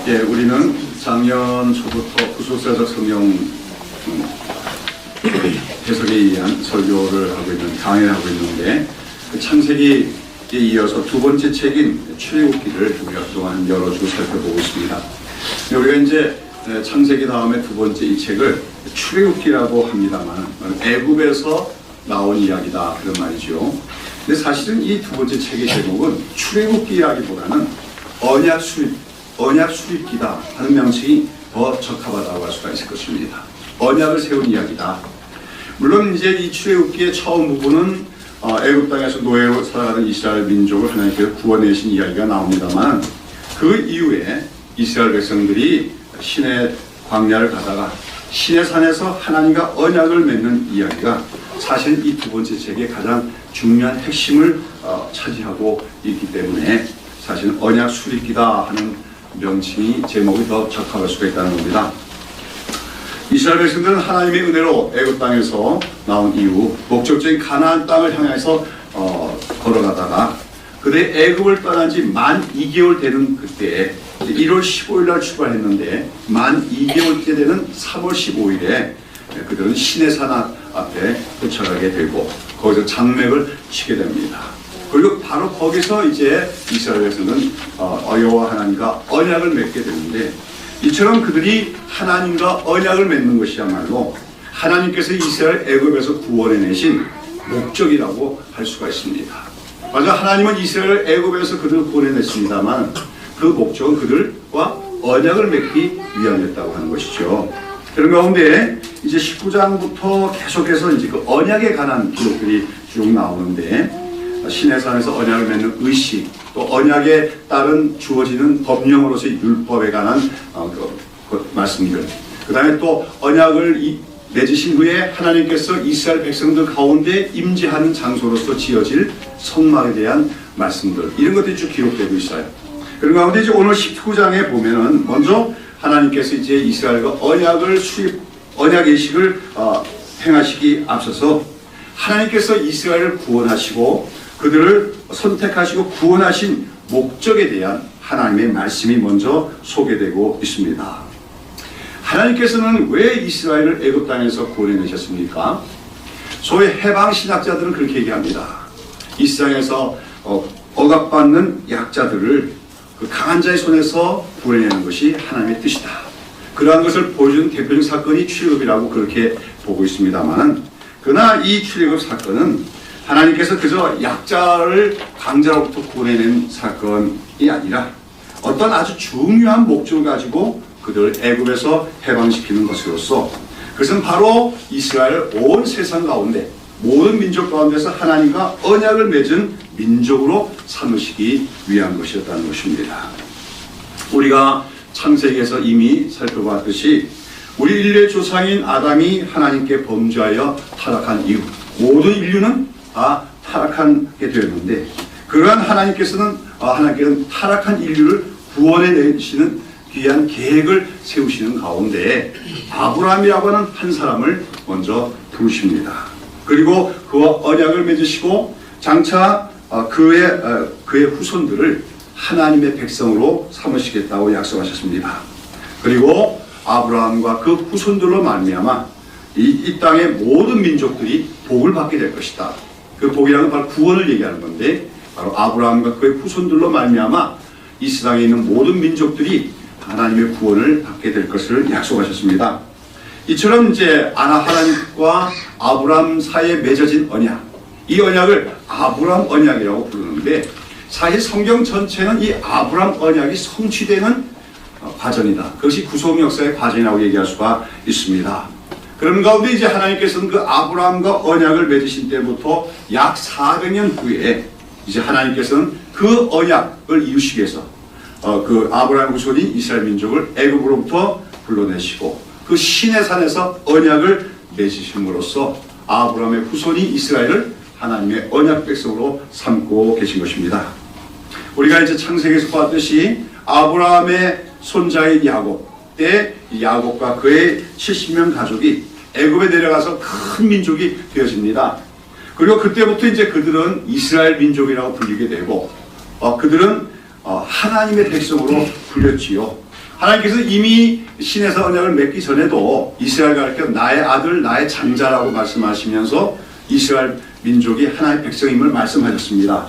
예, 우리는 작년 초부터 구속사적 성경 해석에 의한 설교를 하고 있는, 강의를 하고 있는데, 그 창세기에 이어서 두 번째 책인 출애굽기를 우리가 그동안 여러 주 살펴보고 있습니다. 우리가 이제 창세기 다음에 두 번째 이 책을 출애굽기라고 합니다만, 애굽에서 나온 이야기다, 그런 말이죠. 근데 사실은 이 두 번째 책의 제목은 출애굽기라기보다는 언약 수립기다 하는 명칭이 더 적합하다고 할 수가 있을 것입니다. 언약을 세운 이야기다. 물론 이제 이 출애굽기의 처음 부분은 애굽 땅에서 노예로 살아가는 이스라엘 민족을 하나님께서 구원내신 이야기가 나옵니다만, 그 이후에 이스라엘 백성들이 신의 광야를 가다가 신의 산에서 하나님과 언약을 맺는 이야기가 사실 이 두 번째 책의 가장 중요한 핵심을 차지하고 있기 때문에 사실 언약 수립기다 하는 명칭이, 제목이 더 적합할 수가 있다는 겁니다. 이스라엘 백성들은 하나님의 은혜로 애굽 땅에서 나온 이후 목적적인 가나안 땅을 향해서 걸어가다가 그들이 애굽을 떠난 지 만 2개월 되는 그때에 1월 15일 날 출발했는데, 만 2개월째 되는 3월 15일에 그들은 시내산 앞에 도착하게 되고 거기서 장맥을 치게 됩니다. 그리고 바로 거기서 이제 이스라엘 백성은 여호와 하나님과 언약을 맺게 되는데, 이처럼 그들이 하나님과 언약을 맺는 것이야말로 하나님께서 이스라엘 애굽에서 구원해내신 목적이라고 할 수가 있습니다. 맞아, 하나님은 이스라엘 애굽에서 그들을 구원해냈습니다만 그 목적은 그들과 언약을 맺기 위함이었다고 하는 것이죠. 그런 가운데 이제 19장부터 계속해서 이제 그 언약에 관한 기록들이 쭉 나오는데, 시내산에서 언약을 맺는 의식, 또 언약에 따른 주어지는 법령으로서의 율법에 관한 그 말씀들, 그 다음에 또 언약을 맺으신 후에 하나님께서 이스라엘 백성들 가운데 임재하는 장소로서 지어질 성막에 대한 말씀들, 이런 것들이 쭉 기록되고 있어요. 그런 가운데 이제 오늘 19장에 보면은 먼저 하나님께서 이제 이스라엘과 언약 예식을 행하시기 앞서서 하나님께서 이스라엘을 구원하시고 그들을 선택하시고 구원하신 목적에 대한 하나님의 말씀이 먼저 소개되고 있습니다. 하나님께서는 왜 이스라엘을 애굽 땅에서 구원해내셨습니까? 소위 해방신학자들은 그렇게 얘기합니다. 이 세상에서 억압받는 약자들을 그 강한 자의 손에서 구원해내는 것이 하나님의 뜻이다. 그러한 것을 보여준 대표적인 사건이 출애굽이라고 그렇게 보고 있습니다만, 그러나 이 출애굽 사건은 하나님께서 그저 약자를 강자로부터 구원해낸 사건이 아니라 어떤 아주 중요한 목적을 가지고 그들을 애굽에서 해방시키는 것으로서, 그것은 바로 이스라엘 온 세상 가운데 모든 민족 가운데서 하나님과 언약을 맺은 민족으로 삼으시기 위한 것이었다는 것입니다. 우리가 창세기에서 이미 살펴봤듯이 우리 인류의 조상인 아담이 하나님께 범죄하여 타락한 이후 모든 인류는 다 타락하게 되었는데, 그러한 하나님께서는 타락한 인류를 구원해내시는 귀한 계획을 세우시는 가운데 아브라함이라고 하는 한 사람을 먼저 부르십니다. 그리고 그와 언약을 맺으시고 장차 그의 후손들을 하나님의 백성으로 삼으시겠다고 약속하셨습니다. 그리고 아브라함과 그 후손들로 말미암아 이 땅의 모든 민족들이 복을 받게 될 것이다. 그 복이라는 바로 구원을 얘기하는 건데, 바로 아브라함과 그의 후손들로 말미암아 이 세상에 있는 모든 민족들이 하나님의 구원을 받게 될 것을 약속하셨습니다. 이처럼 이제 하나님과 아브라함 사이에 맺어진 언약, 이 언약을 아브라함 언약이라고 부르는데, 사실 성경 전체는 이 아브라함 언약이 성취되는 과정이다. 그것이 구속 역사의 과정이라고 얘기할 수가 있습니다. 그런 가운데 이제 하나님께서는 그 아브라함과 언약을 맺으신 때부터 약 400년 후에 이제 하나님께서는 그 언약을 이루시기 위해서 그 아브라함 후손인 이스라엘 민족을 애굽으로부터 불러내시고 그 시내산에서 언약을 맺으심으로써 아브라함의 후손인 이스라엘을 하나님의 언약 백성으로 삼고 계신 것입니다. 우리가 이제 창세기에서 봤듯이 아브라함의 손자인 야곱 때 야곱과 그의 70명 가족이 애굽에 내려가서 큰 민족이 되어집니다. 그리고 그때부터 이제 그들은 이스라엘 민족이라고 불리게 되고 그들은 하나님의 백성으로 불렸지요. 하나님께서 이미 시내산 언약을 맺기 전에도 이스라엘과 가르쳐 나의 아들 나의 장자라고 말씀하시면서 이스라엘 민족이 하나의 백성임을 말씀하셨습니다.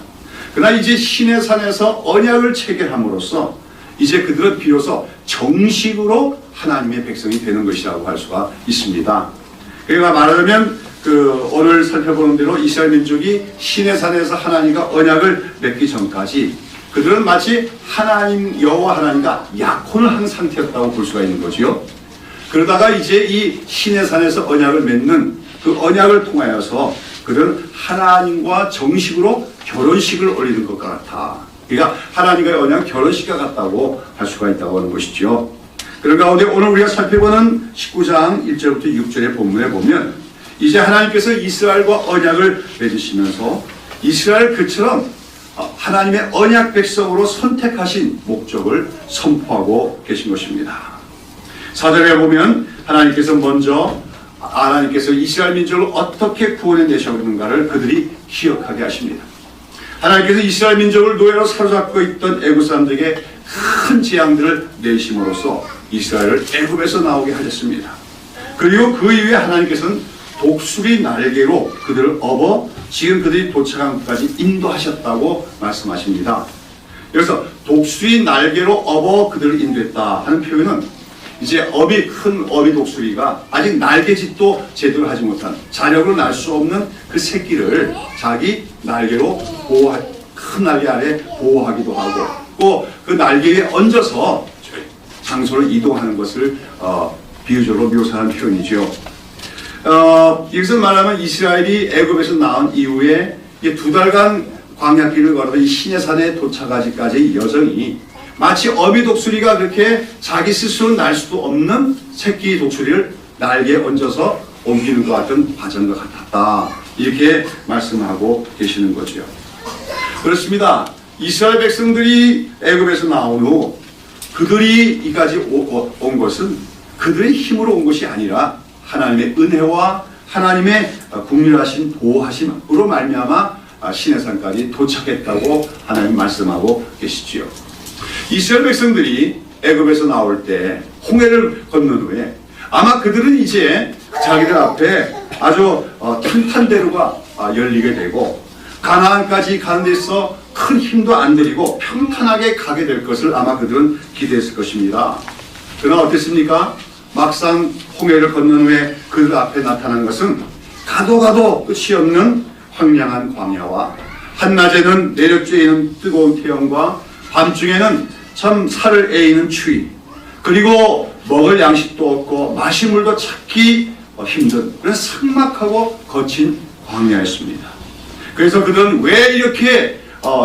그러나 이제 시내산에서 언약을 체결함으로써 이제 그들은 비로소 정식으로 하나님의 백성이 되는 것이라고 할 수가 있습니다. 그러니까 말하자면 오늘 살펴보는 대로 이스라엘 민족이 시내산에서 하나님과 언약을 맺기 전까지 그들은 마치 하나님 여호와 하나님과 약혼을 한 상태였다고 볼 수가 있는 거지요. 그러다가 이제 이 시내산에서 언약을 맺는 그 언약을 통하여서 그들은 하나님과 정식으로 결혼식을 올리는 것과 같아. 그러니까 하나님과의 언약은 결혼식과 같다고 할 수가 있다고 하는 것이죠. 그런 가운데 오늘 우리가 살펴보는 19장 1절부터 6절의 본문에 보면 이제 하나님께서 이스라엘과 언약을 맺으시면서 이스라엘 그처럼 하나님의 언약 백성으로 선택하신 목적을 선포하고 계신 것입니다. 4절에 보면 하나님께서 이스라엘 민족을 어떻게 구원해 내셨는가를 그들이 기억하게 하십니다. 하나님께서 이스라엘 민족을 노예로 사로잡고 있던 애굽 사람들에게 큰 재앙들을 내심으로써 이스라엘을 애굽에서 나오게 하셨습니다. 그리고 그 이후에 하나님께서는 독수리 날개로 그들을 업어 지금 그들이 도착한 곳까지 인도하셨다고 말씀하십니다. 그래서 독수리 날개로 업어 그들을 인도했다 하는 표현은 이제 큰 어미 독수리가 아직 날개짓도 제대로 하지 못한 자력으로 날 수 없는 그 새끼를 자기 날개로 큰 날개 아래 보호하기도 하고 또 그 날개에 얹어서 장소를 이동하는 것을 비유적으로 묘사하는 표현이죠. 여기서 말하면 이스라엘이 애굽에서 나온 이후에 2달간 광야길을 걸어서 이 시내산에 도착하기까지의 여정이 마치 어미 독수리가 그렇게 자기 스스로 날 수도 없는 새끼 독수리를 날개에 얹어서 옮기는 것 같은 과정과 같았다. 이렇게 말씀하고 계시는 거죠. 그렇습니다. 이스라엘 백성들이 애굽에서 나온 후 그들이 이까지 온 것은 그들의 힘으로 온 것이 아니라 하나님의 은혜와 하나님의 국률하신 보호하심으로 말미암아 시내산까지 도착했다고 하나님 말씀하고 계시지요. 이스라엘 백성들이 애굽에서 나올 때 홍해를 건넌 후에 아마 그들은 이제 자기들 앞에 아주 탄탄대로가 열리게 되고 가나안까지 가는 데서 큰 힘도 안 들이고 평탄하게 가게 될 것을 아마 그들은 기대했을 것입니다. 그러나 어땠습니까? 막상 홍해를 건넌 후에 그들 앞에 나타난 것은 가도 끝이 없는 황량한 광야와 한낮에는 내려쬐이는 뜨거운 태양과 밤중에는 참 살을 에이는 추위, 그리고 먹을 양식도 없고 마실 물도 찾기 힘든 그런 삭막하고 거친 광야였습니다. 그래서 그들은 왜 이렇게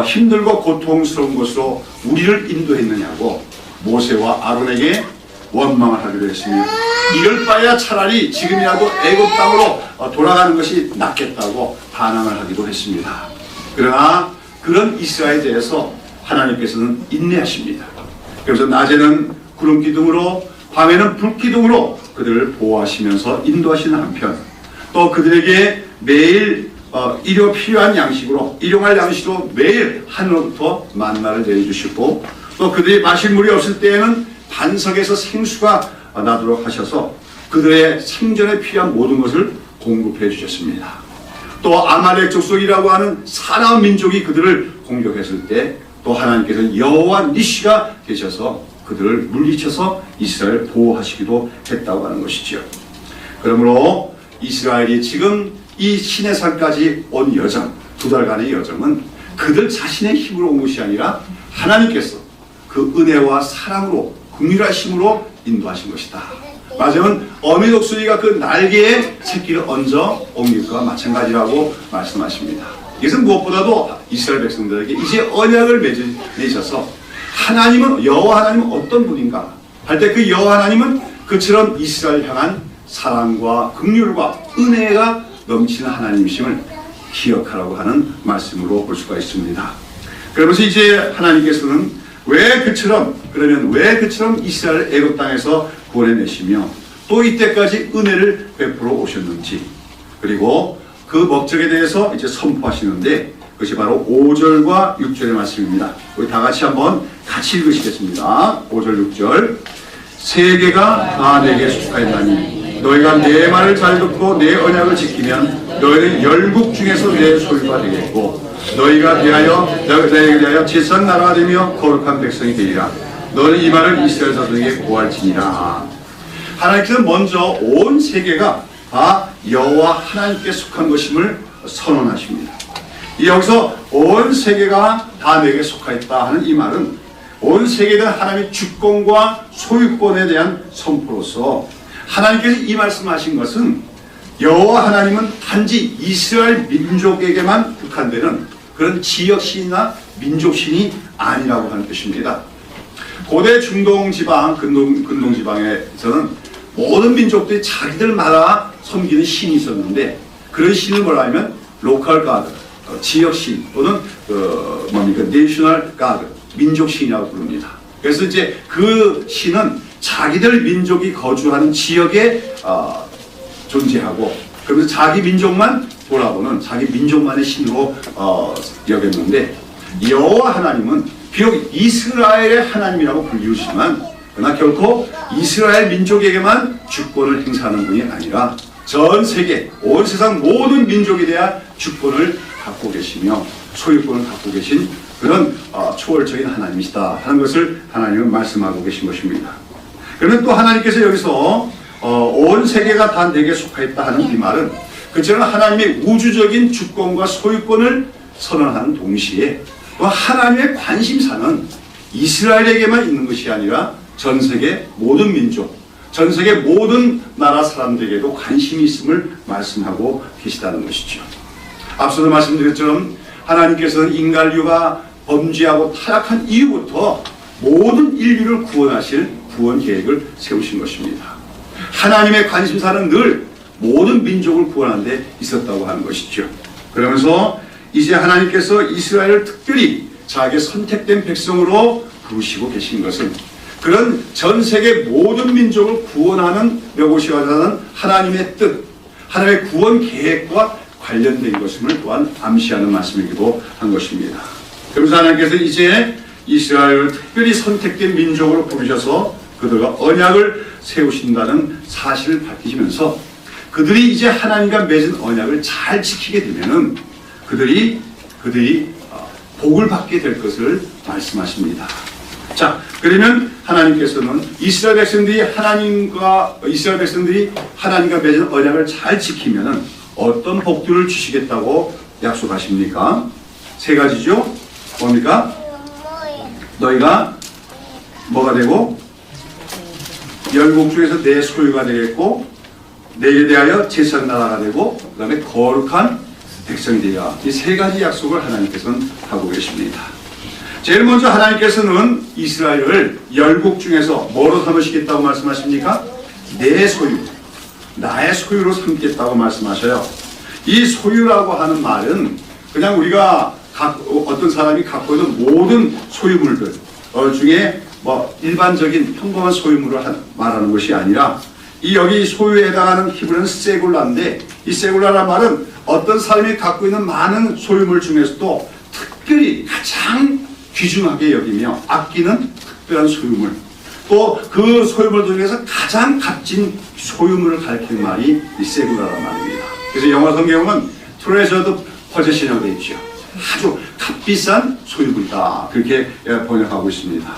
힘들고 고통스러운 곳으로 우리를 인도했느냐고 모세와 아론에게 원망을 하기로 했습니다. 이럴 바야 차라리 지금이라도 애굽 땅으로 돌아가는 것이 낫겠다고 반항을 하기도 했습니다. 그러나 그런 이스라엘에 대해서 하나님께서는 인내하십니다. 그래서 낮에는 구름 기둥으로 밤에는 불 기둥으로 그들을 보호하시면서 인도하시는 한편 또 그들에게 매일 필요한 양식으로 일용할 양식으로 매일 하늘로부터 만나를 내려주시고 또 그들이 마실 물이 없을 때에는 반석에서 생수가 나도록 하셔서 그들의 생존에 필요한 모든 것을 공급해 주셨습니다. 또 아말렉 족속이라고 하는 사나운 민족이 그들을 공격했을 때 또 하나님께서 여호와 니시가 계셔서 그들을 물리쳐서 이스라엘을 보호하시기도 했다고 하는 것이죠. 그러므로 이스라엘이 지금 이 시내산까지 온 여정, 2달간의 여정은 그들 자신의 힘으로 온 것이 아니라 하나님께서 그 은혜와 사랑으로 긍휼하심으로 인도하신 것이다. 맞으면 어미 독수리가 그 날개에 새끼를 얹어 옮길 것과 마찬가지라고 말씀하십니다. 이것은 무엇보다도 이스라엘 백성들에게 이제 언약을 맺으셔서 하나님은 여호와 하나님은 어떤 분인가 할 때 그 여호와 하나님은 그처럼 이스라엘 향한 사랑과 긍휼과 은혜가 넘치는 하나님이심을 기억하라고 하는 말씀으로 볼 수가 있습니다. 그러면서 이제 하나님께서는 왜 그처럼 이스라엘 애굽 땅에서 구원해내시며 또 이때까지 은혜를 베풀어 오셨는지 그리고 그 목적에 대해서 이제 선포하시는데 그것이 바로 5절과 6절의 말씀입니다. 우리 다 같이 한번 같이 읽으시겠습니다. 5절 6절 세계가 다 내게 속하였나니 너희가 내 말을 잘 듣고 내 언약을 지키면 너희는 열국 중에서 내 소유가 되겠고 너희가 너희에게 대하여 제사장 나라가 되며 거룩한 백성이 되리라. 너는 이 말을 이스라엘 자손에게 고할지니라. 하나님께서 먼저 온 세계가 다 여호와 하나님께 속한 것임을 선언하십니다. 여기서 온 세계가 다 내게 속하였다 하는 이 말은 온 세계에 대한 하나님의 주권과 소유권에 대한 선포로서 하나님께서 이 말씀하신 것은 여호와 하나님은 단지 이스라엘 민족에게만 국한되는 그런 지역신이나 민족신이 아니라고 하는 뜻입니다. 고대 중동 지방, 근동 지방에서는 모든 민족들이 자기들마다 섬기는 신이 있었는데 그런 신을 뭐라 하면 로컬 가드, 지역신 또는 내셔널 가드, 민족신이라고 부릅니다. 그래서 이제 그 신은 자기들 민족이 거주하는 지역에 존재하고 그러면서 자기 민족만 돌아보는 자기 민족만의 신으로 여겼는데 여호와 하나님은 비록 이스라엘의 하나님이라고 불리우지만 그러나 결코 이스라엘 민족에게만 주권을 행사하는 분이 아니라 전 세계, 온 세상 모든 민족에 대한 주권을 갖고 계시며 소유권을 갖고 계신 그런 초월적인 하나님이시다 하는 것을 하나님은 말씀하고 계신 것입니다. 그러면 또 하나님께서 여기서 온 세계가 다 내게 속하였다 하는 이 말은 그처럼 하나님의 우주적인 주권과 소유권을 선언하는 동시에 또 하나님의 관심사는 이스라엘에게만 있는 것이 아니라 전 세계 모든 민족, 전 세계 모든 나라 사람들에게도 관심이 있음을 말씀하고 계시다는 것이죠. 앞서도 말씀드렸처럼 하나님께서는 인간류가 범죄하고 타락한 이후부터 모든 인류를 구원하실 구원 계획을 세우신 것입니다. 하나님의 관심사는 늘 모든 민족을 구원하는 데 있었다고 하는 것이죠. 그러면서 이제 하나님께서 이스라엘을 특별히 자기의 선택된 백성으로 부르시고 계신 것은 그런 전 세계 모든 민족을 구원하는 려고시하는 하나님의 뜻, 하나님의 구원 계획과 관련된 것임을 또한 암시하는 말씀이기도 한 것입니다. 그러면서 하나님께서 이제 이스라엘을 특별히 선택된 민족으로 부르셔서 그들과 언약을 세우신다는 사실을 밝히시면서 그들이 이제 하나님과 맺은 언약을 잘 지키게 되면은 그들이 복을 받게 될 것을 말씀하십니다. 자, 그러면 하나님께서는 이스라엘 백성들이 하나님과 맺은 언약을 잘 지키면은 어떤 복들을 주시겠다고 약속하십니까? 세 가지죠. 뭡니까? 너희가 뭐가 되고 열국 중에서 내 소유가 되겠고 내게 대하여 제사장 나라가 되고 그 다음에 거룩한 백성이 되리라. 이 세 가지 약속을 하나님께서는 하고 계십니다. 제일 먼저 하나님께서는 이스라엘을 열국 중에서 뭐로 삼으시겠다고 말씀하십니까? 내 소유, 나의 소유로 삼겠다고 말씀하셔요. 이 소유라고 하는 말은 그냥 우리가 어떤 사람이 갖고 있는 모든 소유물들 중에 일반적인 평범한 소유물을 말하는 것이 아니라 여기 소유에 해당하는 히브리어는 세굴라인데 이 세굴라라는 말은 어떤 사람이 갖고 있는 많은 소유물 중에서도 특별히 가장 귀중하게 여기며 아끼는 특별한 소유물, 또 그 소유물 중에서 가장 값진 소유물을 가리키는 말이 이 세굴라란 말입니다. 그래서 영어 성경은 treasured possession이라고 되어 있죠. 아주 값비싼 소유물이다, 그렇게 번역하고 있습니다.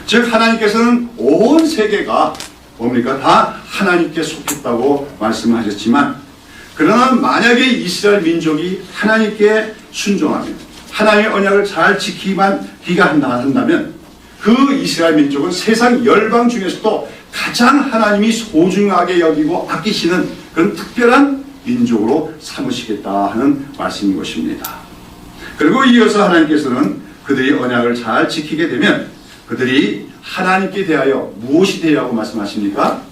즉 하나님께서는 온 세계가 뭡니까? 다 하나님께 속했다고 말씀하셨지만 그러나 만약에 이스라엘 민족이 하나님께 순종하면 하나님의 언약을 잘 지키기만 한다면 그 이스라엘 민족은 세상 열방 중에서도 가장 하나님이 소중하게 여기고 아끼시는 그런 특별한 민족으로 삼으시겠다 하는 말씀인 것입니다. 그리고 이어서 하나님께서는 그들이 언약을 잘 지키게 되면 그들이 하나님께 대하여 무엇이 되라고 말씀하십니까?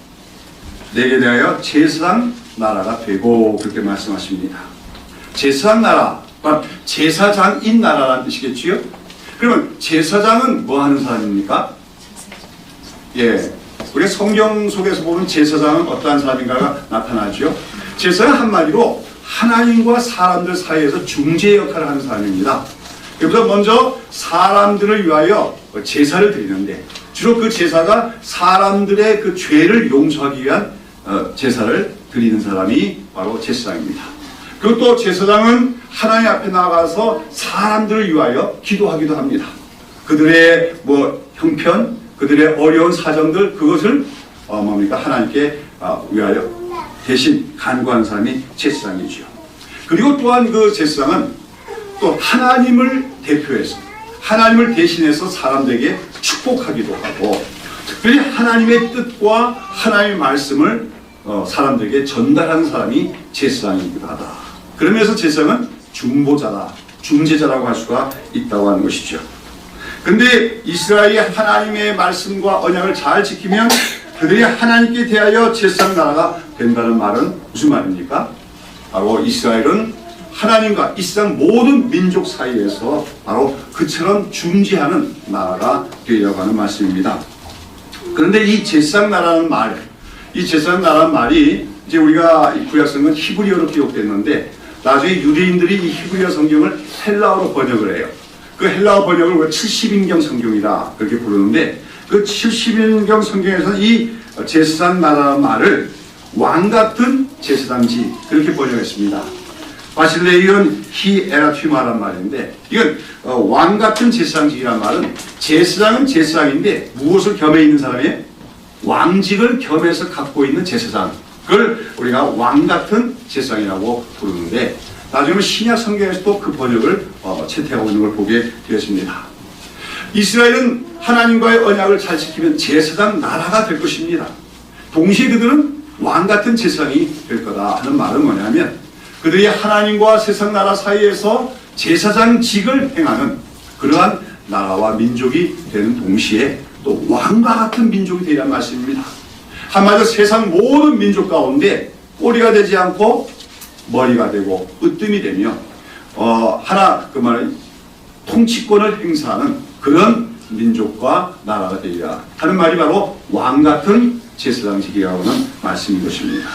내게 대하여 제사장 나라가 되고 그렇게 말씀하십니다. 제사장 나라, 제사장인 나라라는 뜻이겠지요? 그러면 제사장은 뭐 하는 사람입니까? 예, 우리 성경 속에서 보면 제사장은 어떠한 사람인가가 나타나죠. 제사장은 한마디로 하나님과 사람들 사이에서 중재 역할을 하는 사람입니다. 그래서 먼저 사람들을 위하여 제사를 드리는데 주로 그 제사가 사람들의 그 죄를 용서하기 위한 제사를 드리는 사람이 바로 제사장입니다. 그리고 또 제사장은 하나님 앞에 나가서 사람들을 위하여 기도하기도 합니다. 그들의 형편, 그들의 어려운 사정들, 그것을 하나님께 위하여 대신 간구하는 사람이 제사장이죠. 그리고 또한 그 제사장은 또 하나님을 대표해서, 하나님을 대신해서 사람들에게 축복하기도 하고, 특별히 하나님의 뜻과 하나님의 말씀을 사람들에게 전달하는 사람이 제사장이기도 하다. 그러면서 제사장은 중보자다, 중재자라고 할 수가 있다고 하는 것이죠. 근데 이스라엘이 하나님의 말씀과 언약을 잘 지키면 그들이 하나님께 대하여 제사장 나라가 된다는 말은 무슨 말입니까? 바로 이스라엘은 하나님과 이 세상 모든 민족 사이에서 바로 그처럼 중재하는 나라가 되려고 하는 말씀입니다. 그런데 이 제사장 나라는 말, 이 제사장 나라는 말이 이제 우리가 구약성경은 히브리어로 기록됐는데 나중에 유대인들이 이 히브리어 성경을 헬라어로 번역을 해요. 그 헬라어 번역을 70인경 성경이다 그렇게 부르는데, 그 70인경 성경에서는 이 제사장 나라는 말을 왕같은 제사장지 그렇게 번역했습니다. 바실레이온 히 에라튀마란 말인데, 이건 왕같은 제사장직이란 말은 제사장은 제사장인데 무엇을 겸해 있는 사람이에요? 왕직을 겸해서 갖고 있는 제사장, 그걸 우리가 왕같은 제사장이라고 부르는데, 나중에 신약 성경에서도 그 번역을 채택하고 있는 걸 보게 되었습니다. 이스라엘은 하나님과의 언약을 잘 지키면 제사장 나라가 될 것입니다. 동시에 그들은 왕같은 제사장이 될 거다 하는 말은 뭐냐면, 그들이 하나님과 세상 나라 사이에서 제사장직을 행하는 그러한 나라와 민족이 되는 동시에 또 왕과 같은 민족이 되리란 말씀입니다. 한마디로 세상 모든 민족 가운데 꼬리가 되지 않고 머리가 되고 으뜸이 되며 그 말은 통치권을 행사하는 그런 민족과 나라가 되리라 하는 말이 바로 왕같은 제사장직이라고 하는 말씀인 것입니다.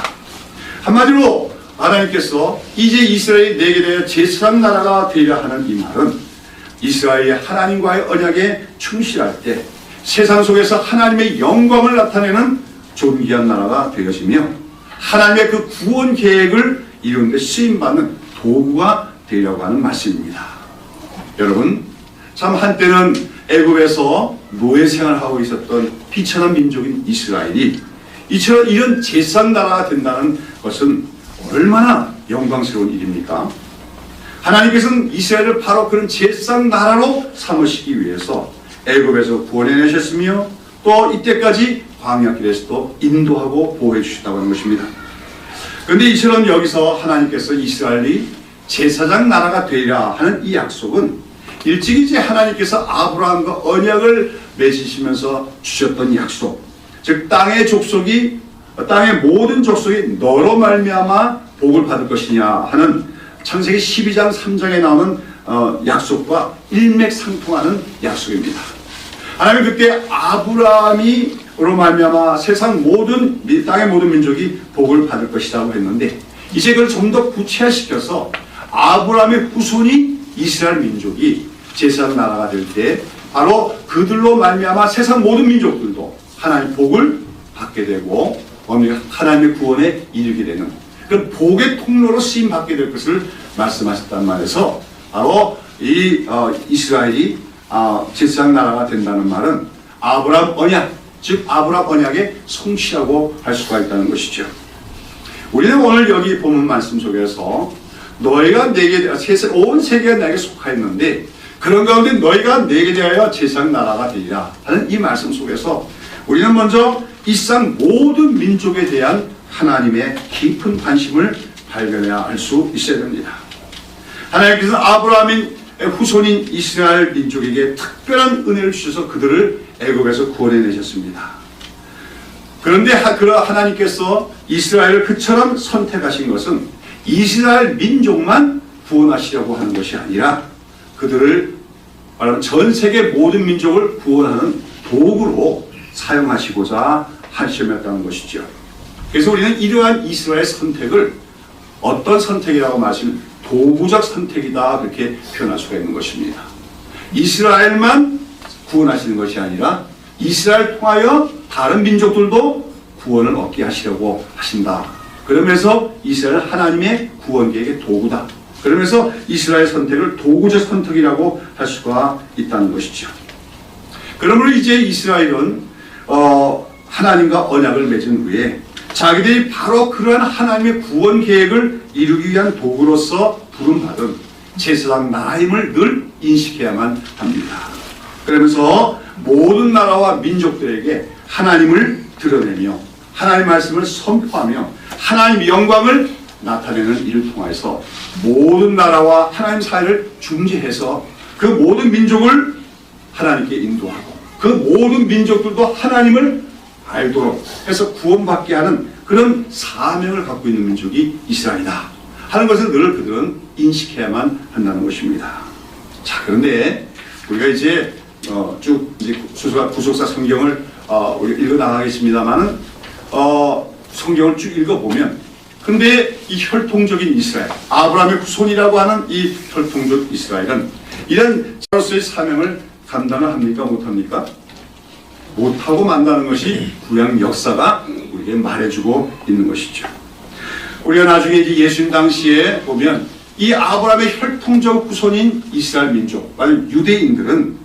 한마디로 하나님께서 이제 이스라엘이 내게 대하여 제사장 나라가 되리라 하는 이 말은 이스라엘이 하나님과의 언약에 충실할 때 세상 속에서 하나님의 영광을 나타내는 존귀한 나라가 되어지며 하나님의 그 구원 계획을 이루는 데 쓰임받는 도구가 되리라고 하는 말씀입니다. 여러분, 참 한때는 애굽에서 노예 생활을 하고 있었던 비천한 민족인 이스라엘이 이처럼 이런 제사장 나라가 된다는 것은 얼마나 영광스러운 일입니까? 하나님께서는 이스라엘을 바로 그런 제사장 나라로 삼으시기 위해서 애굽에서 구원해내셨으며 또 이때까지 광야길에서도 인도하고 보호해 주셨다고 하는 것입니다. 그런데 이처럼 여기서 하나님께서 이스라엘이 제사장 나라가 되리라 하는 이 약속은 일찍 이제 하나님께서 아브라함과 언약을 맺으시면서 주셨던 약속, 즉 땅의 모든 족속이 너로 말미암아 복을 받을 것이냐 하는 창세기 12장 3장에 나오는 약속과 일맥상통하는 약속입니다. 하나님 그때 아브라함으로 말미암아 세상 땅의 모든 민족이 복을 받을 것이라고 했는데, 이제 그걸 좀 더 구체화시켜서 아브라함의 후손이 이스라엘 민족이 제사장 나라가 될 때 바로 그들로 말미암아 세상 모든 민족들도 하나님 복을 받게 되고 하나님의 구원에 이르게 되는 그 복의 통로로 쓰임 받게 될 것을 말씀하셨단 말에서 바로 이 이스라엘이 제사장 나라가 된다는 말은 아브라함 언약, 즉 아브라함 언약의 성취라고 할 수가 있다는 것이죠. 우리는 오늘 여기 본문 말씀 속에서 너희가 내게 온 세계가 내게 속하였는데 그런 가운데 너희가 내게 대하여 제사장 나라가 되리라 하는 이 말씀 속에서 우리는 먼저 이 세상 모든 민족에 대한 하나님의 깊은 관심을 발견해야 할 수 있어야 됩니다. 하나님께서는 아브라함의 후손인 이스라엘 민족에게 특별한 은혜를 주셔서 그들을 애굽에서 구원해내셨습니다. 그런데 하나님께서 이스라엘을 그처럼 선택하신 것은 이스라엘 민족만 구원하시려고 하는 것이 아니라 그들을 말하면 전 세계 모든 민족을 구원하는 도구로 사용하시고자 하셨다는 것이죠. 그래서 우리는 이러한 이스라엘 선택을 어떤 선택이라고 말하시면 도구적 선택이다 그렇게 표현할 수가 있는 것입니다. 이스라엘만 구원하시는 것이 아니라 이스라엘 통하여 다른 민족들도 구원을 얻게 하시려고 하신다. 그러면서 이스라엘 하나님의 구원 계획의 도구다. 그러면서 이스라엘 선택을 도구적 선택이라고 할 수가 있다는 것이죠. 그러므로 이제 이스라엘은 하나님과 언약을 맺은 후에 자기들이 바로 그러한 하나님의 구원 계획을 이루기 위한 도구로서 부름받은 제사장 나라임을 늘 인식해야만 합니다. 그러면서 모든 나라와 민족들에게 하나님을 드러내며 하나님의 말씀을 선포하며 하나님의 영광을 나타내는 일을 통해서 모든 나라와 하나님 사이를 중재해서 그 모든 민족을 하나님께 인도하고 그 모든 민족들도 하나님을 알도록 해서 구원받게 하는 그런 사명을 갖고 있는 민족이 이스라엘이다 하는 것을 늘 그들은 인식해야만 한다는 것입니다. 자, 그런데 우리가 이제 쭉 이제 구속사 성경을 우리가 읽어 나가겠습니다만은 성경을 쭉 읽어보면 근데 이 혈통적인 이스라엘, 아브라함의 후손이라고 하는 이 혈통적 이스라엘은 이런 자로서의 사명을 감당을 합니까? 못합니까? 못하고 만다는 것이 구약 역사가 우리에게 말해주고 있는 것이죠. 우리가 나중에 이제 예수님 당시에 보면 이 아브라함의 혈통적 후손인 이스라엘 민족, 아니 유대인들은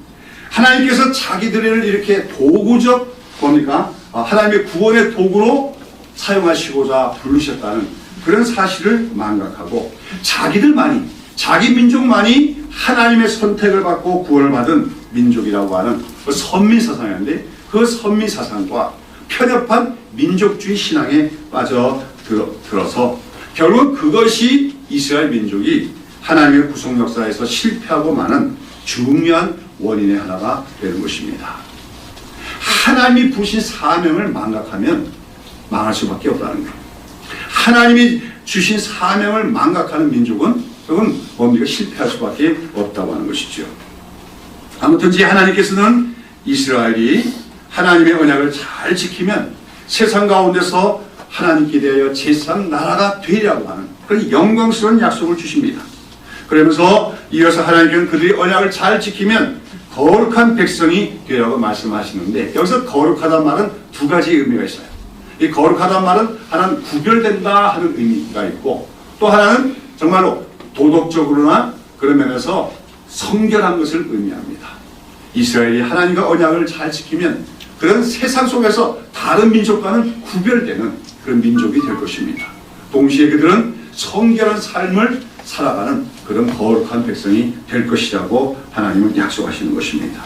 하나님께서 자기들을 이렇게 도구적 뭡니까? 하나님의 구원의 도구로 사용하시고자 부르셨다는 그런 사실을 망각하고 자기들만이 자기 민족만이 하나님의 선택을 받고 구원을 받은 민족이라고 하는 그 선민사상인데 그 선민사상과 편협한 민족주의 신앙에 빠져들어서 결국 그것이 이스라엘 민족이 하나님의 구속 역사에서 실패하고 마는 중요한 원인의 하나가 되는 것입니다. 하나님이 부신 사명을 망각하면 망할 수밖에 없다는 거예요. 하나님이 주신 사명을 망각하는 민족은 그건 뭡니까? 실패할 수밖에 없다고 하는 것이죠. 아무튼지 하나님께서는 이스라엘이 하나님의 언약을 잘 지키면 세상 가운데서 하나님께 대하여 제사장 나라가 되리라고 하는 그런 영광스러운 약속을 주십니다. 그러면서 이어서 하나님께서는 그들이 언약을 잘 지키면 거룩한 백성이 되라고 말씀하시는데 여기서 거룩하다는 말은 두 가지 의미가 있어요. 이 거룩하다는 말은 하나는 구별된다 하는 의미가 있고 또 하나는 정말로 도덕적으로나 그런 면에서 성결한 것을 의미합니다. 이스라엘이 하나님과 언약을 잘 지키면 그런 세상 속에서 다른 민족과는 구별되는 그런 민족이 될 것입니다. 동시에 그들은 성결한 삶을 살아가는 그런 거룩한 백성이 될 것이라고 하나님은 약속하시는 것입니다.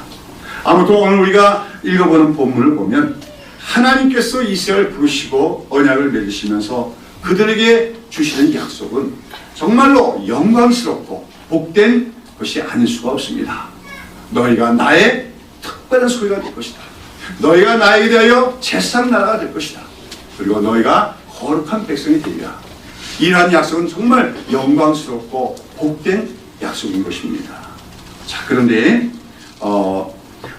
아무튼 오늘 우리가 읽어보는 본문을 보면 하나님께서 이스라엘을 부르시고 언약을 맺으시면서 그들에게 주시는 약속은 정말로 영광스럽고 복된 것이 아닐 수가 없습니다. 너희가 나의 특별한 소유가 될 것이다. 너희가 나에게 대하여 제사장 나라가 될 것이다. 그리고 너희가 거룩한 백성이 되리라. 이러한 약속은 정말 영광스럽고 복된 약속인 것입니다. 자, 그런데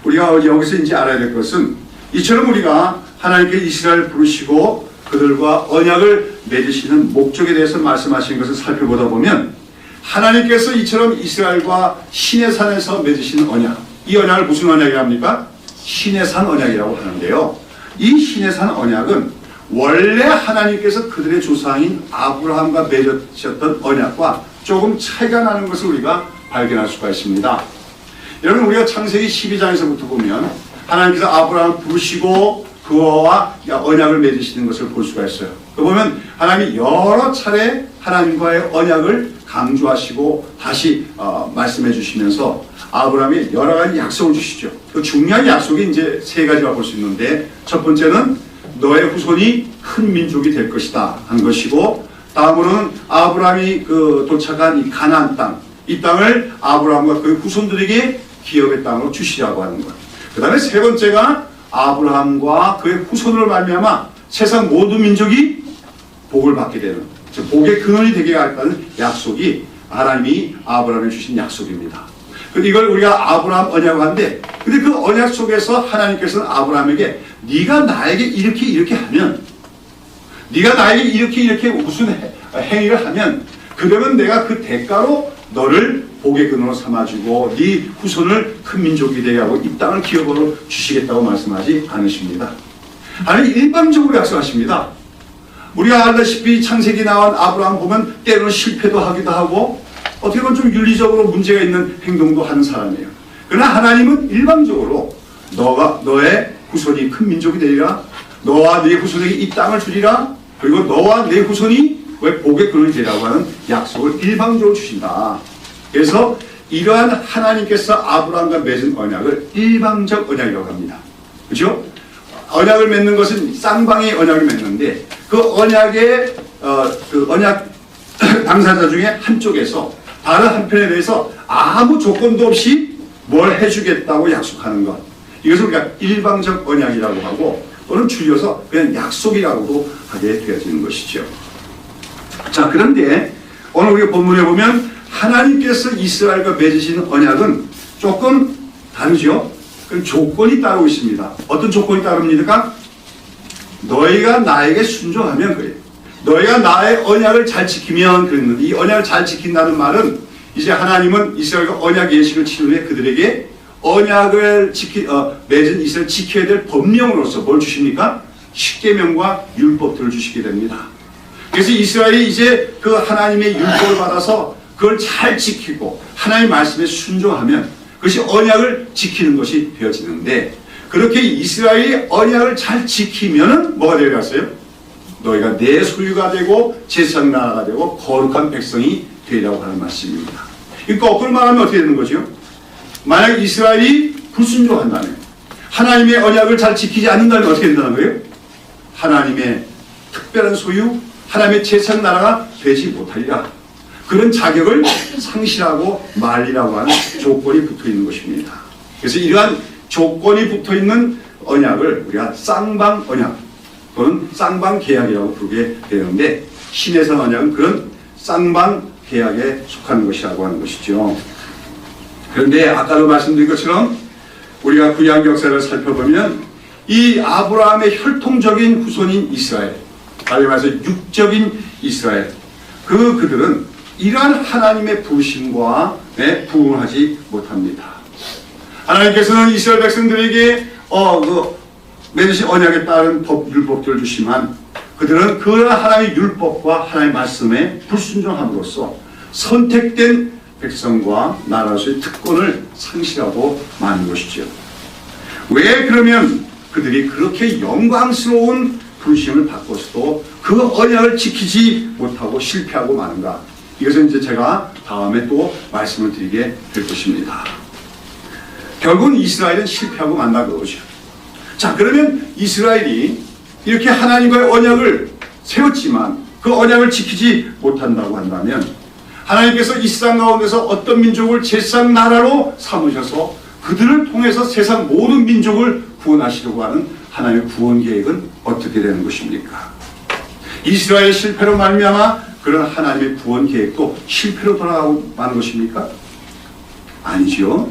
우리가 여기서 이제 알아야 될 것은 이처럼 우리가 하나님께 이스라엘을 부르시고 그들과 언약을 맺으시는 목적에 대해서 말씀하시는 것을 살펴보다 보면 하나님께서 이처럼 이스라엘과 시내산에서 맺으시는 언약, 이 언약을 무슨 언약이라 합니까? 시내산 언약이라고 하는데요. 이 시내산 언약은 원래 하나님께서 그들의 조상인 아브라함과 맺으셨던 언약과 조금 차이가 나는 것을 우리가 발견할 수가 있습니다. 여러분 우리가 창세기 12장에서부터 보면 하나님께서 아브라함을 부르시고 그와 언약을 맺으시는 것을 볼 수가 있어요. 보면 하나님이 여러 차례 하나님과의 언약을 강조하시고 다시 말씀해 주시면서 아브라함이 여러 가지 약속을 주시죠. 그 중요한 약속이 이제 세 가지가 볼 수 있는데 첫 번째는 너의 후손이 큰 민족이 될 것이다 한 것이고 다음으로는 아브라함이 도착한 이 가나안 땅, 이 땅을 아브라함과 그 후손들에게 기업의 땅으로 주시라고 하는 것. 그 다음에 세 번째가 아브라함과 그의 후손으로 말미암아 세상 모든 민족이 복을 받게 되는, 즉 복의 근원이 되게 하겠다는 약속이 하나님이 아브라함에 주신 약속입니다. 근데 이걸 우리가 아브라함 언약을 하는데, 근데 그 언약 속에서 하나님께서는 아브라함에게 네가 나에게 이렇게 하면, 네가 나에게 이렇게 무슨 행위를 하면 그러면 내가 그 대가로 너를 복의 근원으로 삼아주고 네 후손을 큰 민족이 되게 하고 이 땅을 기업으로 주시겠다고 말씀하지 않으십니다. 하나님 일방적으로 약속하십니다. 우리가 알다시피 창세기 나온 아브라함 보면 때로는 실패도 하기도 하고 어떻게 보면 좀 윤리적으로 문제가 있는 행동도 하는 사람이에요. 그러나 하나님은 일방적으로 너의 후손이 큰 민족이 되리라, 너와 네 후손에게 이 땅을 주리라, 그리고 너와 네 후손이 복의 근원이 되리라고 하는 약속을 일방적으로 주신다. 그래서 이러한 하나님께서 아브라함과 맺은 언약을 일방적 언약이라고 합니다. 그렇죠? 언약을 맺는 것은 쌍방의 언약을 맺는데 그 언약의 그 언약 당사자 중에 한쪽에서 다른 한편에 대해서 아무 조건도 없이 뭘 해주겠다고 약속하는 것, 이것을 우리가 일방적 언약이라고 하고 또는 줄여서 그냥 약속이라고도 하게 되어지는 것이죠. 자, 그런데 오늘 우리가 본문에 보면 하나님께서 이스라엘과 맺으신 언약은 조금 다르죠. 그럼 조건이 따르고 있습니다. 어떤 조건이 따릅니까? 너희가 나에게 순종하면 그래요. 너희가 나의 언약을 잘 지키면 그랬는데, 이 언약을 잘 지킨다는 말은 이제 하나님은 이스라엘과 언약 예식을 치른 후에 그들에게 언약을 맺은 이스라엘 지켜야 될 법령으로서 뭘 주십니까? 십계명과 율법들을 주시게 됩니다. 그래서 이스라엘이 이제 그 하나님의 율법을 받아서 그걸 잘 지키고 하나님의 말씀에 순종하면 그것이 언약을 지키는 것이 되어지는데, 그렇게 이스라엘이 언약을 잘 지키면은 뭐가 되어갔어요? 너희가 내 소유가 되고 제사장 나라가 되고 거룩한 백성이 되리라고 하는 말씀입니다. 그러니까 거꾸로 말하면 어떻게 되는 거죠? 만약 이스라엘이 불순종한다면, 하나님의 언약을 잘 지키지 않는다면 어떻게 된다는 거예요? 하나님의 특별한 소유, 하나님의 제사장 나라가 되지 못하리라. 그런 자격을 상실하고 말리라고 하는 조건이 붙어있는 것입니다. 그래서 이러한 조건이 붙어있는 언약을 우리가 쌍방 언약 또는 쌍방 계약이라고 부르게 되는데, 신해산 언약은 그런 쌍방 계약에 속하는 것이라고 하는 것이죠. 그런데 아까도 말씀드린 것처럼 우리가 구약 역사를 살펴보면 이 아브라함의 혈통적인 후손인 이스라엘, 다시 말해서 육적인 이스라엘, 그들은 이러한 하나님의 부르심과 부응하지 못합니다. 하나님께서는 이스라엘 백성들에게 맺으신 언약에 따른 법, 율법들을 주시만 그들은 그 하나님의 율법과 하나님의 말씀에 불순종함으로써 선택된 백성과 나라로서의 특권을 상실하고 마는 것이죠. 왜 그러면 그들이 그렇게 영광스러운 부르심을 받고서도 그 언약을 지키지 못하고 실패하고 마는가? 이것은 이제 제가 다음에 또 말씀을 드리게 될 것입니다. 결국은 이스라엘은 실패하고 만나 그러죠. 자, 그러면 이스라엘이 이렇게 하나님과의 언약을 세웠지만 그 언약을 지키지 못한다고 한다면, 하나님께서 이 세상 가운데서 어떤 민족을 제사장 나라로 삼으셔서 그들을 통해서 세상 모든 민족을 구원하시려고 하는 하나님의 구원 계획은 어떻게 되는 것입니까? 이스라엘의 실패로 말미암아 그런 하나님의 구원 계획도 실패로 돌아가고 마는 것입니까? 아니죠.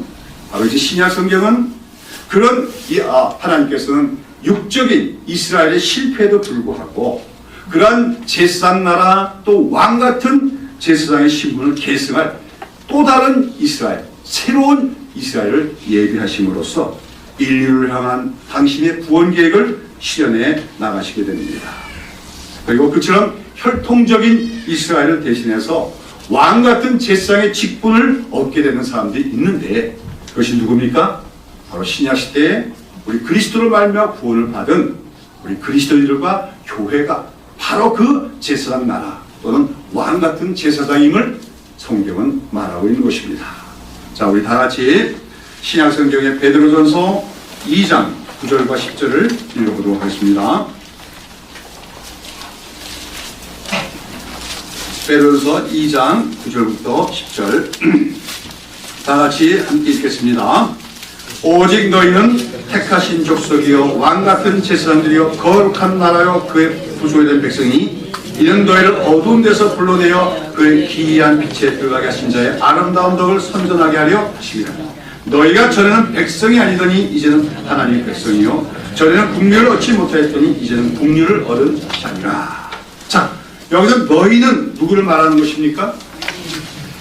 바로 이제 신약 성경은 그런 하나님께서는 육적인 이스라엘의 실패에도 불구하고 그러한 제사장 나라 또 왕 같은 제사장의 신분을 계승할 또 다른 이스라엘, 새로운 이스라엘을 예비하심으로써 인류를 향한 당신의 구원 계획을 실현해 나가시게 됩니다. 그리고 그처럼 혈통적인 이스라엘을 대신해서 왕 같은 제사장의 직분을 얻게 되는 사람들이 있는데, 그것이 누굽니까? 바로 신약 시대에 우리 그리스도를 말미암아 구원을 받은 우리 그리스도인들과 교회가 바로 그 제사장 나라 또는 왕 같은 제사장임을 성경은 말하고 있는 것입니다. 자, 우리 다 같이 신약 성경의 베드로전서 2장 9절과 10절을 읽어보도록 하겠습니다. 베드로전서 2장 9절부터 10절 다 같이 함께 읽겠습니다. 오직 너희는 택하신 족속이요 왕같은 제사장들이요 거룩한 나라요 그의 부족된 백성이, 이는 너희를 어두운 데서 불러내어 그의 기이한 빛에 들어가게 하신 자의 아름다운 덕을 선전하게 하려 하심이라. 너희가 전에는 백성이 아니더니 이제는 하나님의 백성이요 전에는 국류를 얻지 못하였더니 이제는 국류를 얻은 자니라. 자, 여기서 너희는 누구를 말하는 것입니까?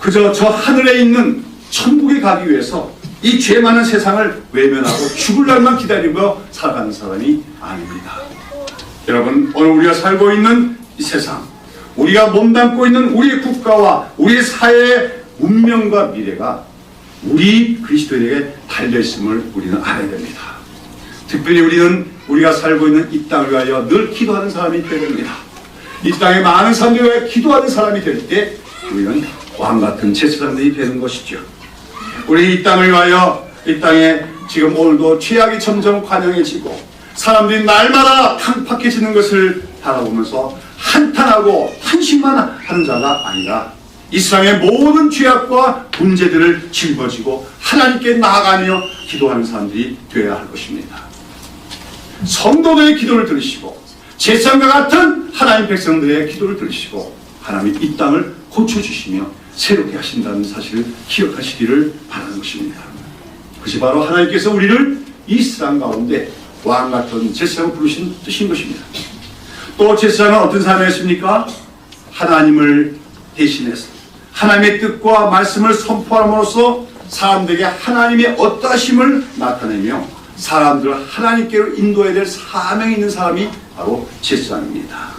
그저 저 하늘에 있는 천국에 가기 위해서 이 죄 많은 세상을 외면하고 죽을 날만 기다리며 살아가는 사람이 아닙니다. 여러분, 오늘 우리가 살고 있는 이 세상, 우리가 몸담고 있는 우리의 국가와 우리의 사회의 운명과 미래가 우리 그리스도인에게 달려있음을 우리는 알아야 됩니다. 특별히 우리는 우리가 살고 있는 이 땅을 위하여 늘 기도하는 사람이 되어야 됩니다. 이 땅에 많은 사람들을 위하여 기도하는 사람이 될 때 우리는 왕같은 제사장들이 되는 것이죠. 우리 이 땅을 위하여 이 땅에 지금 오늘도 죄악이 점점 관영해지고 사람들이 날마다 탕팍해지는 것을 바라보면서 한탄하고 탄식만 하는 자가 아니라 이 세상의 모든 죄악과 문제들을 짊어지고 하나님께 나아가며 기도하는 사람들이 되어야 할 것입니다. 성도들의 기도를 들으시고 제사장과 같은 하나님 백성들의 기도를 들으시고 하나님이 이 땅을 고쳐주시며 새롭게 하신다는 사실을 기억하시기를 바라는 것입니다. 그것이 바로 하나님께서 우리를 이 세상 가운데 왕같은 제사장을 부르신 뜻인 것입니다. 또 제사장은 어떤 사람이었습니까? 하나님을 대신해서 하나님의 뜻과 말씀을 선포함으로써 사람들에게 하나님의 어떠하심을 나타내며 사람들을 하나님께로 인도해야 될 사명이 있는 사람이 바로 제사장입니다.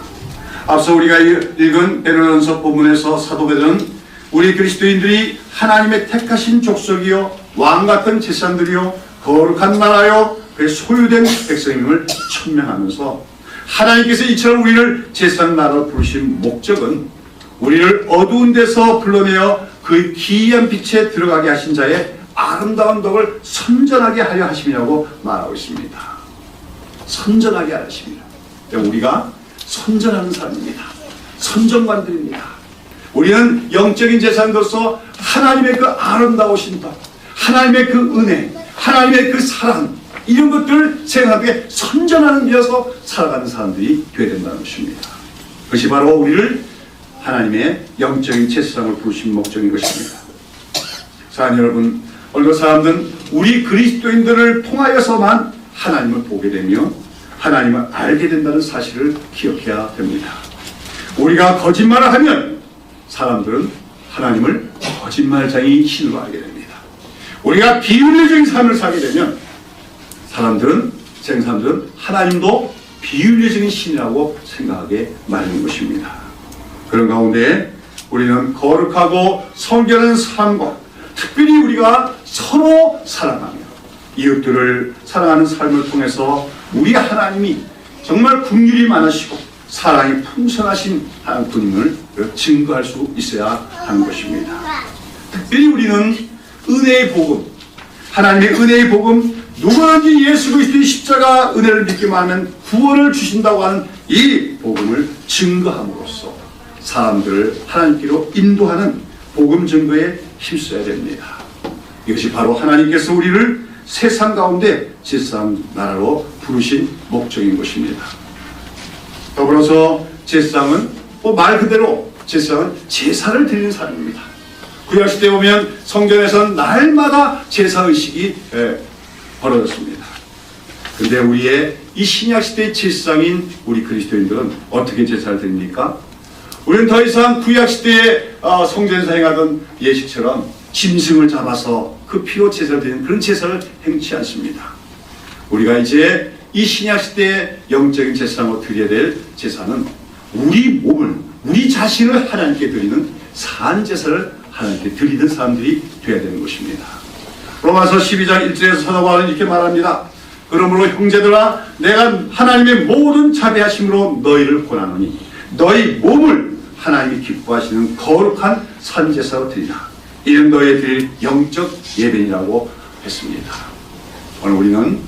앞서 우리가 읽은 베드로전서 본문에서 사도 베드로는 우리 그리스도인들이 하나님의 택하신 족속이요 왕같은 제사장들이요 거룩한 나라요 그의 소유된 백성임을 천명하면서 하나님께서 이처럼 우리를 제사장 나라로 부르신 목적은 우리를 어두운 데서 불러내어 그 기이한 빛에 들어가게 하신 자의 아름다운 덕을 선전하게 하려 하심이라고 말하고 있습니다. 선전하게 하십니다. 우리가 선전하는 사람입니다. 선전관들입니다. 우리는 영적인 제사장으로서 하나님의 그 아름다우신 덕, 하나님의 그 은혜, 하나님의 그 사랑 이런 것들을 생각하게 선전하는 데서 살아가는 사람들이 되어야 된다는 것입니다. 그것이 바로 우리를 하나님의 영적인 제사장을 부르신 목적인 것입니다. 사랑하는 여러분, 오늘 사람들은 우리 그리스도인들을 통하여서만 하나님을 보게 되며 하나님을 알게 된다는 사실을 기억해야 됩니다. 우리가 거짓말을 하면 사람들은 하나님을 거짓말쟁이 신으로 알게 됩니다. 우리가 비윤리적인 삶을 살게 되면 사람들은 하나님도 비윤리적인 신이라고 생각하게 마련인 것입니다. 그런 가운데 우리는 거룩하고 성결한 삶과 특별히 우리가 서로 사랑하며 이웃들을 사랑하는 삶을 통해서 우리 하나님이 정말 긍휼이 많으시고 사랑이 풍성하신 하나님을 증거할 수 있어야 하는 것입니다. 특별히 우리는 은혜의 복음, 하나님의 은혜의 복음, 누구든지 예수 그리스도의 십자가 은혜를 믿기만 하면 구원을 주신다고 하는 이 복음을 증거함으로써 사람들을 하나님께로 인도하는 복음 증거에 힘써야 됩니다. 이것이 바로 하나님께서 우리를 세상 가운데 제사장 나라로 부르신 목적인 것입니다. 더불어서 제사장은 말 그대로 제사장은 제사를 드리는 사람입니다. 구약시대에 보면 성전에서는 날마다 제사의식이 벌어졌습니다. 그런데 우리의 이 신약시대의 제사장인 우리 그리스도인들은 어떻게 제사를 드립니까? 우리는 더 이상 구약시대의 성전에서 행하던 예식처럼 짐승을 잡아서 그 피로 제사를 드리는 그런 제사를 행치 않습니다. 우리가 이제 이 신약시대의 영적인 제사장으로 드려야 될 제사는 우리 몸을, 우리 자신을 하나님께 드리는 산제사를 하나님께 드리는 사람들이 되어야 되는 것입니다. 로마서 12장 1절에서 사도 바울은 이렇게 말합니다. 그러므로 형제들아 내가 하나님의 모든 자비하심으로 너희를 권하노니 너희 몸을 하나님이 기뻐하시는 거룩한 산제사로 드리라. 이는 너희에 드릴 영적 예배니라고 했습니다. 오늘 우리는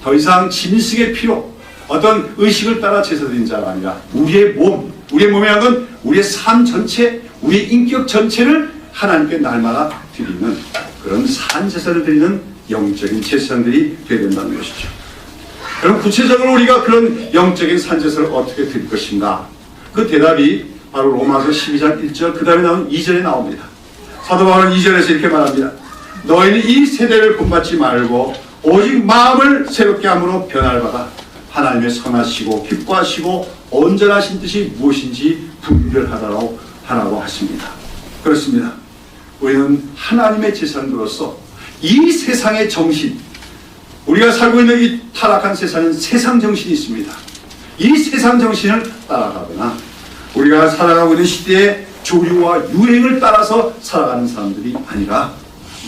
더 이상 짐승의 피로 어떤 의식을 따라 제사 드리는 자가 아니라 우리의 몸이라는 건 우리의 삶 전체, 우리의 인격 전체를 하나님께 날마다 드리는 그런 산제사를 드리는 영적인 제사장들이 되어야 된다는 것이죠. 그럼 구체적으로 우리가 그런 영적인 산제사를 어떻게 드릴 것인가? 그 대답이 바로 로마서 12장 1절 그 다음에 나온 2절에 나옵니다. 사도 바울은 2절에서 이렇게 말합니다. 너희는 이 세대를 본받지 말고 오직 마음을 새롭게 함으로 변화를 받아 하나님의 선하시고 기뻐하시고 온전하신 뜻이 무엇인지 분별하라고 하십니다. 그렇습니다. 우리는 하나님의 제사장으로서 이 세상의 정신, 우리가 살고 있는 이 타락한 세상은 세상 정신이 있습니다. 이 세상 정신을 따라가거나 우리가 살아가고 있는 시대의 조류와 유행을 따라서 살아가는 사람들이 아니라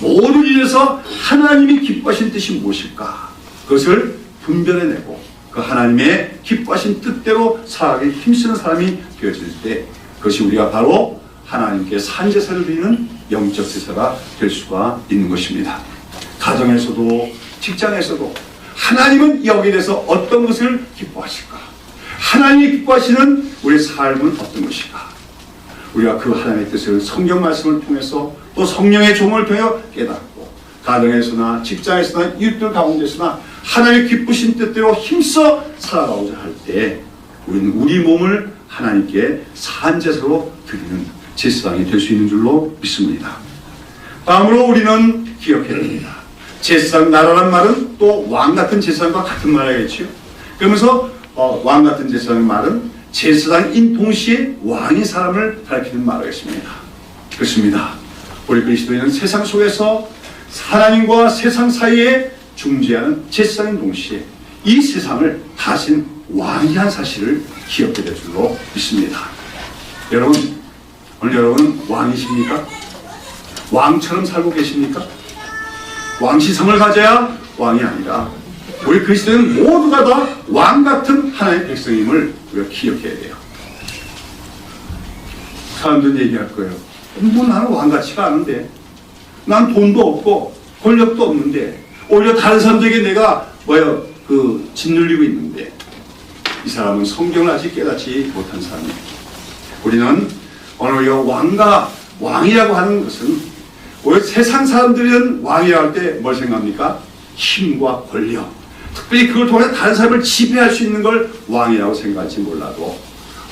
모든 일에서 하나님이 기뻐하신 뜻이 무엇일까? 그것을 분별해내고 그 하나님의 기뻐하신 뜻대로 살아가기 힘쓰는 사람이 되어질 때 그것이 우리가 바로 하나님께 산제사를 드리는 영적 제사가 될 수가 있는 것입니다. 가정에서도 직장에서도 하나님은 여기에 대해서 어떤 것을 기뻐하실까? 하나님이 기뻐하시는 우리의 삶은 어떤 것일까? 우리가 그 하나님의 뜻을 성경 말씀을 통해서 또 성령의 종을 통해 깨닫고 가정에서나 직장에서나 이웃들 가운데서나 하나님의 기쁘신 뜻대로 힘써 살아가고자 할 때 우리는 우리 몸을 하나님께 산제사로 드리는 제사장이 될 수 있는 줄로 믿습니다. 다음으로 우리는 기억해야 됩니다. 제사장 나라란 말은 또 왕같은 제사장과 같은 말이겠죠. 그러면서 왕같은 제사장의 말은 제사장인 동시에 왕인 사람을 가리키는 말이겠습니다. 그렇습니다. 우리 그리스도인은 세상 속에서 하나님과 세상 사이에 중재하는 제사장인 동시에 이 세상을 다신 왕이한 사실을 기억해야 될 줄로 믿습니다. 여러분, 오늘 여러분은 왕이십니까? 왕처럼 살고 계십니까? 왕시성을 가져야 왕이 아니라 우리 그리스도인은 모두가 다 왕같은 하나님의 백성임을 우리가 기억해야 돼요. 사람들은 얘기할 거예요. 뭐 나는 왕같지가 않은데, 난 돈도 없고 권력도 없는데 오히려 다른 사람들에게 내가 짓눌리고 있는데 이 사람은 성경을 아직 깨닫지 못한 사람이에요. 우리는 오늘 우리가 왕이라고 하는 것은 왜 세상 사람들은 왕이라고 할 때 뭘 생각합니까? 힘과 권력, 특별히 그걸 통해 다른 사람을 지배할 수 있는 걸 왕이라고 생각할지 몰라도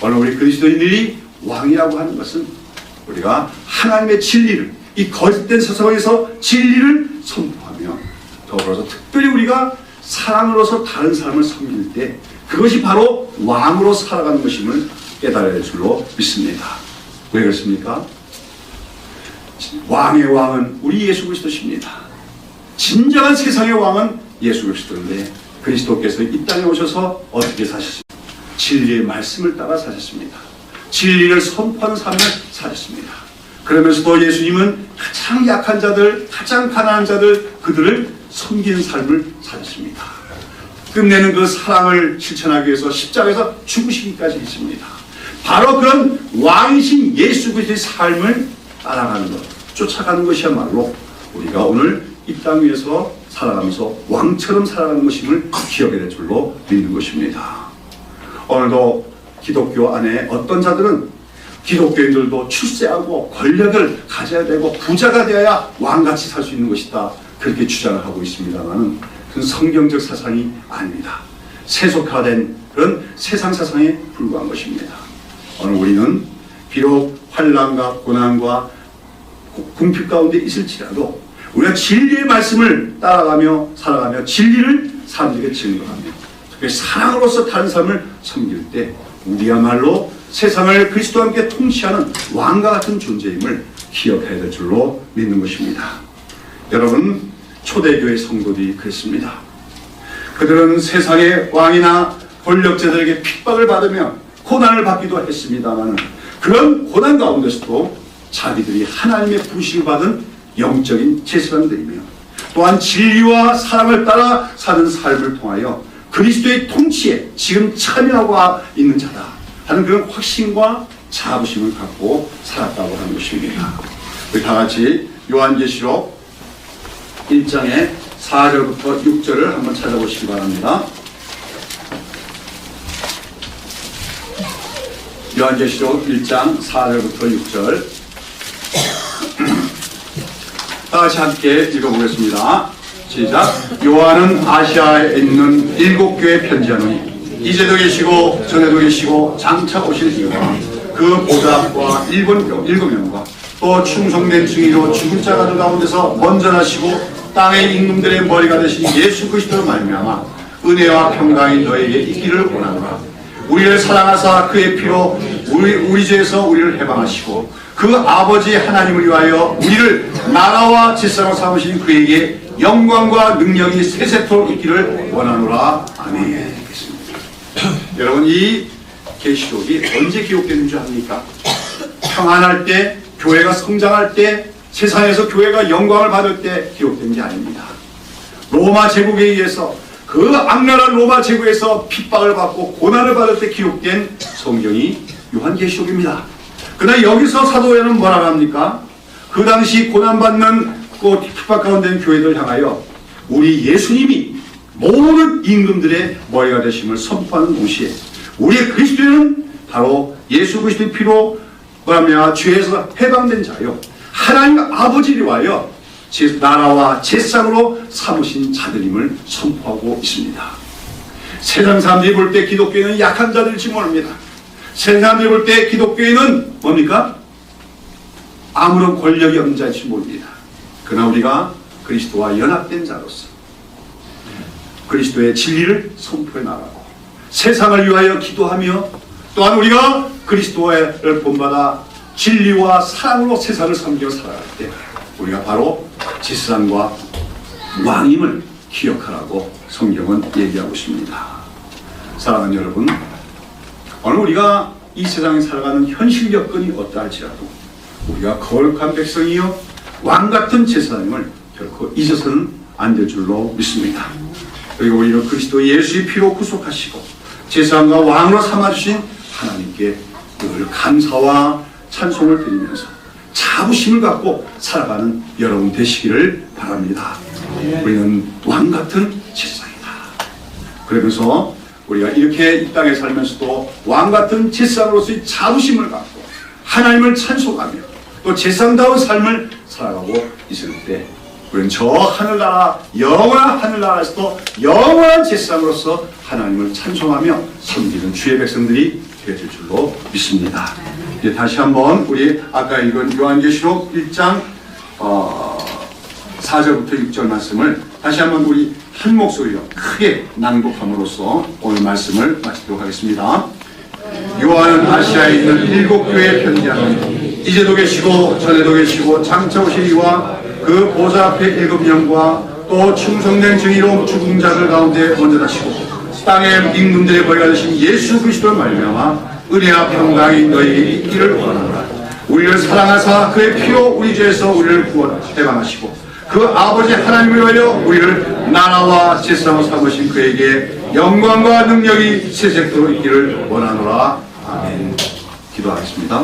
오늘 우리 그리스도인들이 왕이라고 하는 것은 우리가 하나님의 진리를, 이 거짓된 세상에서 진리를 선포하며 더불어서 특별히 우리가 사랑으로서 다른 사람을 섬길 때 그것이 바로 왕으로 살아가는 것임을 깨달아야 할 줄로 믿습니다. 왜 그렇습니까? 왕의 왕은 우리 예수 그리스도십니다. 진정한 세상의 왕은 예수 그리스도인데 그리스도께서 이 땅에 오셔서 어떻게 사셨습니까? 진리의 말씀을 따라 사셨습니다. 진리를 선포하는 삶을 사셨습니다. 그러면서도 예수님은 가장 약한 자들, 가장 가난한 자들, 그들을 섬기는 삶을 사셨습니다. 끝내는 그 사랑을 실천하기 위해서 십자가에서 죽으시기까지 했습니다. 바로 그런 왕이신 예수 그리스도의 삶을 따라가는 것, 쫓아가는 것이야말로 우리가 오늘 이 땅 위에서 살아가면서 왕처럼 살아가는 것임을 기억해야 될 줄로 믿는 것입니다. 오늘도 기독교 안에 어떤 자들은 기독교인들도 출세하고 권력을 가져야 되고 부자가 되어야 왕같이 살 수 있는 것이다, 그렇게 주장을 하고 있습니다만 그건 성경적 사상이 아닙니다. 세속화된 그런 세상 사상에 불과한 것입니다. 오늘 우리는 비록 환난과 고난과 궁핍 가운데 있을지라도 우리가 진리의 말씀을 따라가며 살아가며 진리를 사람들에게 증거하며 특히 사랑으로서 다른 사람을 섬길 때 우리야말로 세상을 그리스도와 함께 통치하는 왕과 같은 존재임을 기억해야 될 줄로 믿는 것입니다. 여러분, 초대교회 성도들이 그랬습니다. 그들은 세상의 왕이나 권력자들에게 핍박을 받으며 고난을 받기도 했습니다만 그런 고난 가운데서도 자기들이 하나님의 부르심을 받은 영적인 제사장들이며 또한 진리와 사랑을 따라 사는 삶을 통하여 그리스도의 통치에 지금 참여하고 있는 자다 하는 그런 확신과 자부심을 갖고 살았다고 하는 것입니다. 우리 다 같이 요한계시록 1장의 4절부터 6절을 한번 찾아보시기 바랍니다. 요한계시록 1장 4절부터 6절 다 같이 함께 읽어보겠습니다. 시작. 요한은 아시아에 있는 7교회에 편지하노니 이제도 계시고 전에도 계시고 장차 오실 이와 그 보좌과 7명과 또 충성된 증인으로 죽은 자들 가운데서 먼저 나시고 땅의 임금들의 머리가 되신 예수 그리스도로 말미암아 은혜와 평강이 너에게 있기를 원하노라. 우리를 사랑하사 그의 피로 우리 죄에서 우리를 해방하시고 그 아버지 하나님을 위하여 우리를 나라와 질서로 삼으신 그에게 영광과 능력이 세세토록 있기를 원하노라. 아멘. 여러분, 이 계시록이 언제 기록되는 줄 압니까? 평안할 때, 교회가 성장할 때, 세상에서 교회가 영광을 받을 때 기록된 게 아닙니다. 로마 제국에 의해서, 그 악랄한 로마 제국에서 핍박을 받고 고난을 받을 때 기록된 성경이 요한계시록입니다. 그러나 여기서 사도 요한은 뭐라고 합니까? 그 당시 고난받는 그 핍박 가운데 있는 교회들 향하여 우리 예수님이 모든 임금들의 머리가 되심을 선포하는 동시에 우리의 그리스도는 바로 예수 그리스도의 피로 말하며 죄에서 해방된 자요, 하나님 아버지를 위하여 나라와 제상으로 삼으신 자들임을 선포하고 있습니다. 세상 사람들이 볼 때 기독교인은 약한 자들일지 모릅니다. 세상 사람들이 볼 때 기독교인은 뭡니까? 아무런 권력이 없는 자일지 모릅니다. 그러나 우리가 그리스도와 연합된 자로서 그리스도의 진리를 선포해 나가고 세상을 위하여 기도하며, 또한 우리가 그리스도를 본받아 진리와 사랑으로 세상을 섬기며 살아갈 때 우리가 바로 지상과 왕임을 기억하라고 성경은 얘기하고 있습니다. 사랑하는 여러분, 오늘 우리가 이 세상에 살아가는 현실 여건이 어떠할지라도 우리가 거룩한 백성이요 왕같은 제사장님을 결코 잊어서는 안 될 줄로 믿습니다. 그리고 우리는 그리스도 예수의 피로 구속하시고 제사장과 왕으로 삼아주신 하나님께 늘 감사와 찬송을 드리면서 자부심을 갖고 살아가는 여러분 되시기를 바랍니다. 우리는 왕같은 제사장이다. 그러면서 우리가 이렇게 이 땅에 살면서도 왕같은 제사장으로서의 자부심을 갖고 하나님을 찬송하며 또 제사장다운 삶을 살아가고 있을 때 우리는 저 하늘나라, 영원한 하늘나라에서도 영원한 제사장으로서 하나님을 찬송하며 섬기는 주의 백성들이 되어질 줄로 믿습니다. 이제 다시 한번 우리 아까 읽은 요한계시록 1장 4절부터 6절 말씀을 다시 한번 우리 한 목소리로 크게 낭독함으로써 오늘 말씀을 마치도록 하겠습니다. 요한은 아시아에 있는 7교회에 편지하노니 이제도 계시고 전에도 계시고 장차 오실 이와 그 보좌 앞에 7영과 또 충성된 증인으로 죽은 자들 가운데 먼저 다시고 땅의 임금들의 머리가 되신 예수 그리스도를 말미암아 은혜와 평강이 너희에게 있기를 원하노라. 우리를 사랑하사 그의 피로 우리 죄에서 우리를 해방하시고 그 아버지 하나님을 위하여 우리를 나라와 제사장으로 삼으신 그에게 영광과 능력이 세세토록 있기를 원하노라. 아멘. 기도하겠습니다.